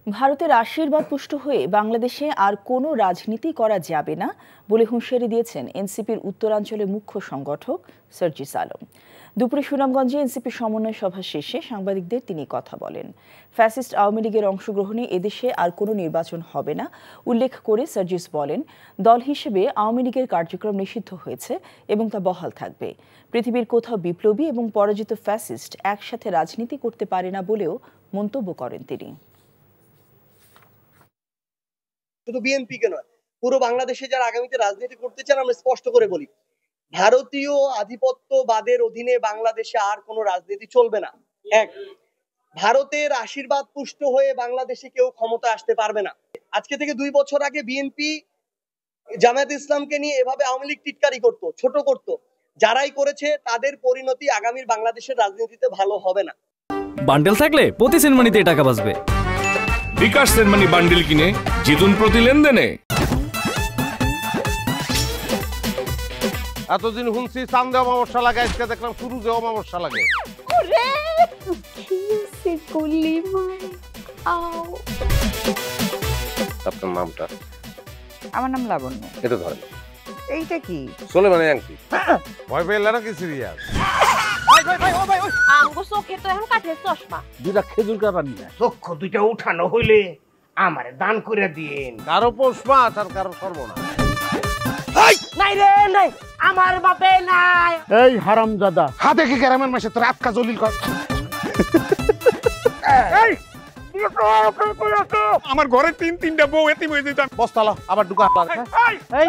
ভারতের আশীর্বাদ পুষ্ট হয়ে বাংলাদেশে আর কোনো রাজনীতি করা যাবে না বলে হুঁশিয়ারি দিয়েছেন এনসিপির উত্তরাঞ্চলের মুখ্য সংগঠক সার্জিস আলম। দুপুরে সুনামগঞ্জে এনসিপির সমন্বয় সভা শেষে সাংবাদিকদের তিনি কথা বলেন। ফ্যাসিস্ট আওয়ামী লীগের অংশগ্রহণে এদেশে আর কোনো নির্বাচন হবে না উল্লেখ করে সার্জিস বলেন, দল হিসেবে আওয়ামী লীগের কার্যক্রম নিষিদ্ধ হয়েছে এবং তা বহাল থাকবে। পৃথিবীর কোথাও বিপ্লবী এবং পরাজিত ফ্যাসিস্ট একসাথে রাজনীতি করতে পারে না বলেও মন্তব্য করেন তিনি। শুধু বিএনপিকে নয়, পুরো বাংলাদেশে যারা আগামীতে রাজনীতি করতে চান, আমরা স্পষ্ট করে বলি, ভারতীয় আধিপত্যবাদের অধীনে বাংলাদেশে আর কোনো রাজনীতি চলবে না। এক, ভারতের আশীর্বাদ পুষ্ট হয়ে বাংলাদেশে কেউ ক্ষমতা আসতে পারবে না। আজকে থেকে 2 বছর আগে বিএনপি জামায়াত ইসলামকে নিয়ে এভাবে আওয়ামী লীগ টিটকারি করতো, ছোট করতো। যারাই করেছে তাদের পরিণতি আগামীর বাংলাদেশের রাজনীতিতে ভালো হবে না। বান্ডেল থাকলে প্রতি সেনমানিতে টাকা বাঁচবে। বিকাশ সেনমানি বান্ডেল কিনে জিতুন প্রতি লেনদেনে। এতদিন শুনছি চান্দে অমাবস্যা লাগে, আজকে দেখলাম সূর্যে অমাবস্যা লাগে। আপনার নামটা? আমার নাম লাবণ্য। এটা ধরেন। এইটা কি? সোলেমানি আংটি। ভয় পেলে নাকি সিরিয়াস? দুটা খেজুর কাটা নিয়ে চক্ষু দুইটা উঠানো হইলে আমারে দান করে দিন। কারো পৌষ মাস আর কারো সর্বনাশ। নাই রে নাই, আমার বাপে নাই। এই হারামজাদা, হাতে কি গ্রামের মাসে তোর আটকা জলিল কর। আমার ঘরে 3-3টা বউ এতিম হয়ে যেতাম। বস্তালা আবার ঢুকা। এই